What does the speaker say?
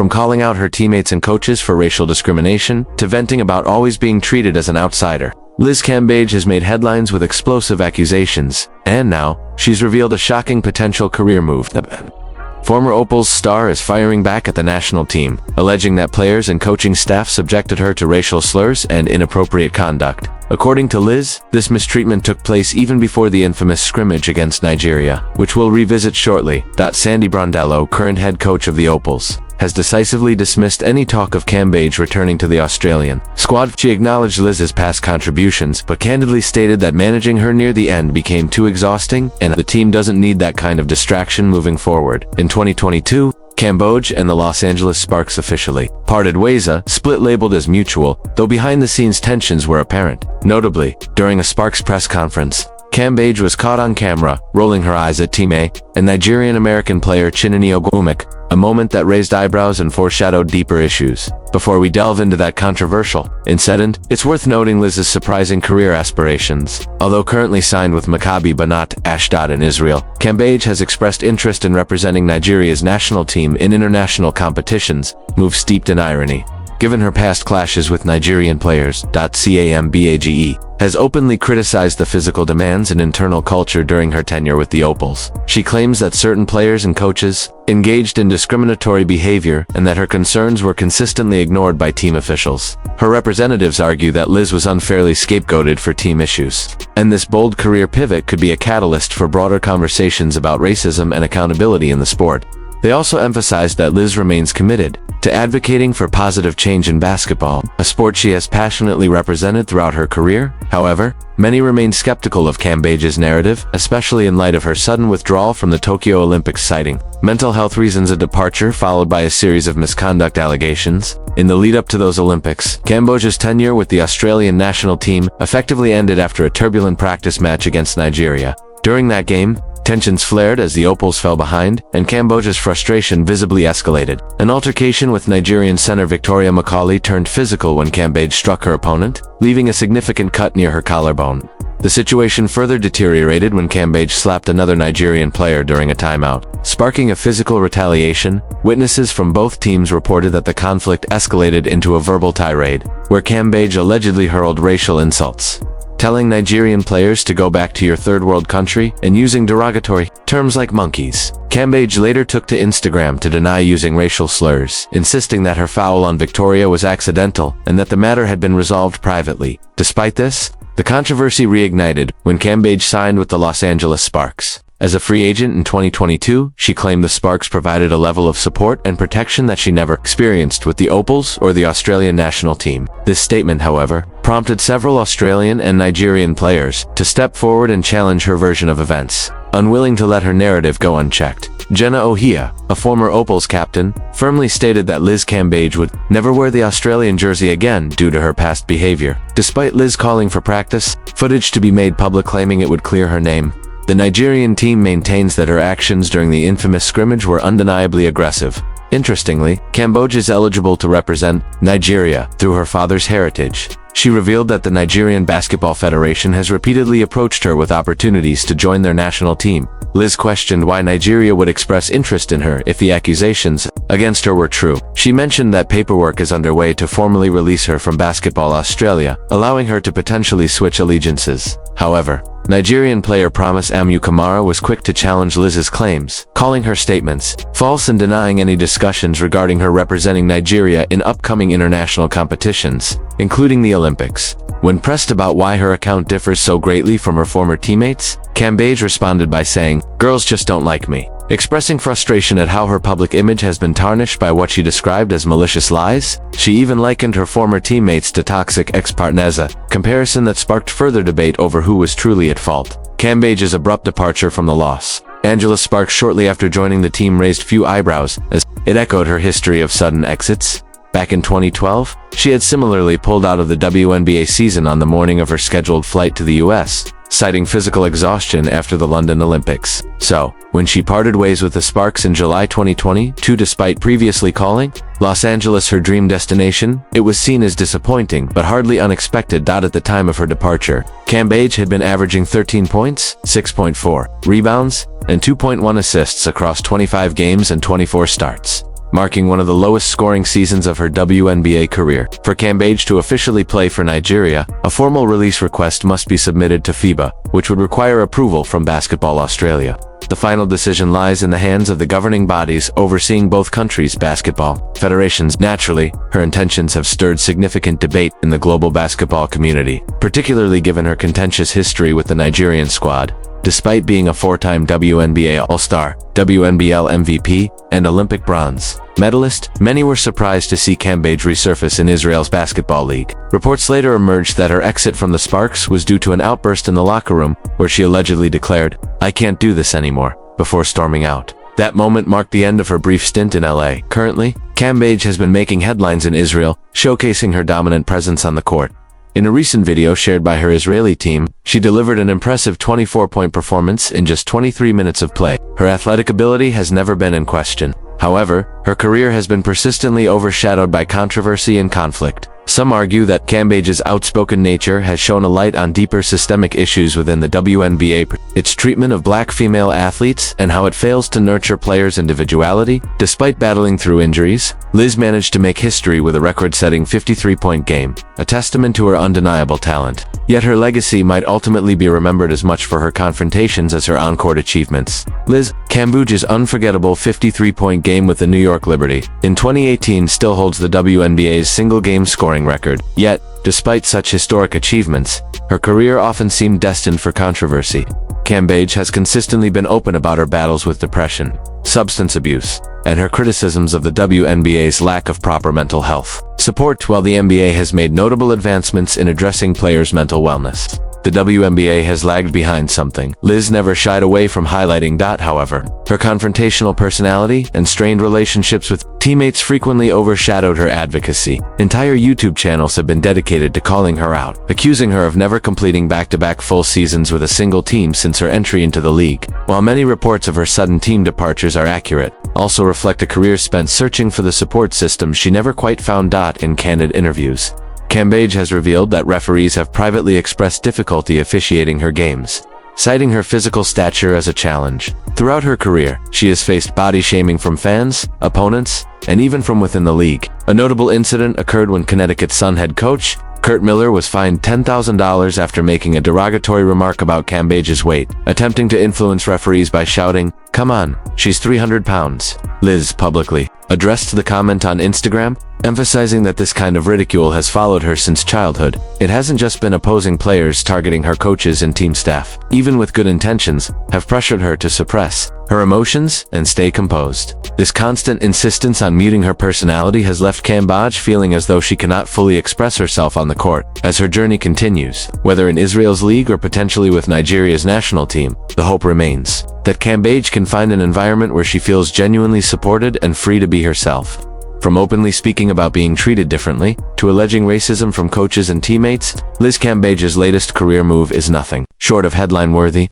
from calling out her teammates and coaches for racial discrimination to venting about always being treated as an outsider. Liz Cambage has made headlines with explosive accusations, and now, she's revealed a shocking potential career move. Former Opals star is firing back at the national team, alleging that players and coaching staff subjected her to racial slurs and inappropriate conduct. According to Liz, this mistreatment took place even before the infamous scrimmage against Nigeria, which we'll revisit shortly. Sandy Brondello, current head coach of the Opals, has decisively dismissed any talk of Cambage returning to the Australian squad. She acknowledged Liz's past contributions, but candidly stated that managing her near the end became too exhausting, and the team doesn't need that kind of distraction moving forward. In 2022, Cambage and the Los Angeles Sparks officially parted ways, a split labeled as mutual, though behind-the-scenes tensions were apparent. Notably, during a Sparks press conference, Cambage was caught on camera, rolling her eyes at Team A and Nigerian-American player Chinenye Ogwumike, a moment that raised eyebrows and foreshadowed deeper issues. Before we delve into that controversial incident, it's worth noting Liz's surprising career aspirations. Although currently signed with Maccabi Banat Ashdod in Israel, Cambage has expressed interest in representing Nigeria's national team in international competitions, move steeped in irony. Given her past clashes with Nigerian players, Cambage has openly criticized the physical demands and internal culture during her tenure with the Opals. She claims that certain players and coaches engaged in discriminatory behavior and that her concerns were consistently ignored by team officials. Her representatives argue that Liz was unfairly scapegoated for team issues, and this bold career pivot could be a catalyst for broader conversations about racism and accountability in the sport. They also emphasized that Liz remains committed to advocating for positive change in basketball, a sport she has passionately represented throughout her career. However, many remain skeptical of Cambage's narrative, especially in light of her sudden withdrawal from the Tokyo Olympics, citing mental health reasons, a departure followed by a series of misconduct allegations. In the lead-up to those Olympics, Cambage's tenure with the Australian national team effectively ended after a turbulent practice match against Nigeria. During that game, tensions flared as the Opals fell behind, and Cambage's frustration visibly escalated. An altercation with Nigerian center Victoria Macaulay turned physical when Cambage struck her opponent, leaving a significant cut near her collarbone. The situation further deteriorated when Cambage slapped another Nigerian player during a timeout, sparking a physical retaliation. Witnesses from both teams reported that the conflict escalated into a verbal tirade, where Cambage allegedly hurled racial insults, telling Nigerian players to go back to your third world country, and using derogatory terms like monkeys. Cambage later took to Instagram to deny using racial slurs, insisting that her foul on Victoria was accidental and that the matter had been resolved privately. Despite this, the controversy reignited when Cambage signed with the Los Angeles Sparks. As a free agent in 2022, she claimed the Sparks provided a level of support and protection that she never experienced with the Opals or the Australian national team. This statement, however, prompted several Australian and Nigerian players to step forward and challenge her version of events, unwilling to let her narrative go unchecked. Jenna Ohia, a former Opals captain, firmly stated that Liz Cambage would never wear the Australian jersey again due to her past behavior. Despite Liz calling for practice footage to be made public claiming it would clear her name, the Nigerian team maintains that her actions during the infamous scrimmage were undeniably aggressive. Interestingly, Cambage is eligible to represent Nigeria through her father's heritage. She revealed that the Nigerian Basketball Federation has repeatedly approached her with opportunities to join their national team. Liz questioned why Nigeria would express interest in her if the accusations against her were true. She mentioned that paperwork is underway to formally release her from Basketball Australia, allowing her to potentially switch allegiances. However, Nigerian player Promise Amu Kamara was quick to challenge Liz's claims, calling her statements false and denying any discussions regarding her representing Nigeria in upcoming international competitions, including the Olympics. When pressed about why her account differs so greatly from her former teammates, Cambage responded by saying, "Girls just don't like me," expressing frustration at how her public image has been tarnished by what she described as malicious lies. She even likened her former teammates to toxic ex-partners, a comparison that sparked further debate over who was truly at fault. Cambage's abrupt departure from the Los Angeles Sparks shortly after joining the team raised few eyebrows, as it echoed her history of sudden exits. Back in 2012, she had similarly pulled out of the WNBA season on the morning of her scheduled flight to the US, citing physical exhaustion after the London Olympics. So, when she parted ways with the Sparks in July 2022 despite previously calling Los Angeles her dream destination, it was seen as disappointing but hardly unexpected. At the time of her departure, Cambage had been averaging 13 points, 6.4 rebounds, and 2.1 assists across 25 games and 24 starts. marking one of the lowest scoring seasons of her WNBA career. For Cambage to officially play for Nigeria, a formal release request must be submitted to FIBA, which would require approval from Basketball Australia. The final decision lies in the hands of the governing bodies overseeing both countries' basketball federations. Naturally, her intentions have stirred significant debate in the global basketball community, particularly given her contentious history with the Nigerian squad. Despite being a four-time WNBA All-Star, WNBL MVP, and Olympic bronze medalist, many were surprised to see Cambage resurface in Israel's basketball league. Reports later emerged that her exit from the Sparks was due to an outburst in the locker room, where she allegedly declared, "I can't do this anymore," before storming out. That moment marked the end of her brief stint in LA. Currently, Cambage has been making headlines in Israel, showcasing her dominant presence on the court. In a recent video shared by her Israeli team, she delivered an impressive 24-point performance in just 23 minutes of play. Her athletic ability has never been in question. However, her career has been persistently overshadowed by controversy and conflict. Some argue that Cambage's outspoken nature has shown a light on deeper systemic issues within the WNBA, its treatment of black female athletes, and how it fails to nurture players' individuality. Despite battling through injuries, Liz managed to make history with a record-setting 53-point game, a testament to her undeniable talent. Yet her legacy might ultimately be remembered as much for her confrontations as her on-court achievements. Liz Cambage's unforgettable 53-point game with the New York Liberty in 2018 still holds the WNBA's single-game scoring record. Yet, despite such historic achievements, her career often seemed destined for controversy. Cambage has consistently been open about her battles with depression, substance abuse, and her criticisms of the WNBA's lack of proper mental health support. While the NBA has made notable advancements in addressing players' mental wellness, the WNBA has lagged behind something Liz never shied away from highlighting. However, her confrontational personality and strained relationships with teammates frequently overshadowed her advocacy. Entire YouTube channels have been dedicated to calling her out, accusing her of never completing back-to-back full seasons with a single team since her entry into the league. While many reports of her sudden team departures are accurate, also reflect a career spent searching for the support system she never quite found. In candid interviews, Cambage has revealed that referees have privately expressed difficulty officiating her games, citing her physical stature as a challenge. Throughout her career, she has faced body shaming from fans, opponents, and even from within the league. A notable incident occurred when Connecticut Sun head coach Curt Miller was fined $10,000 after making a derogatory remark about Cambage's weight, attempting to influence referees by shouting, "Come on, she's 300 pounds." Liz publicly addressed the comment on Instagram, emphasizing that this kind of ridicule has followed her since childhood. It hasn't just been opposing players targeting her coaches and team staff, even with good intentions, have pressured her to suppress her emotions and stay composed. This constant insistence on muting her personality has left Cambage feeling as though she cannot fully express herself on the court. As her journey continues, whether in Israel's league or potentially with Nigeria's national team, the hope remains that Cambage can find an environment where she feels genuinely supported and free to be herself. From openly speaking about being treated differently, to alleging racism from coaches and teammates, Liz Cambage's latest career move is nothing short of headline-worthy.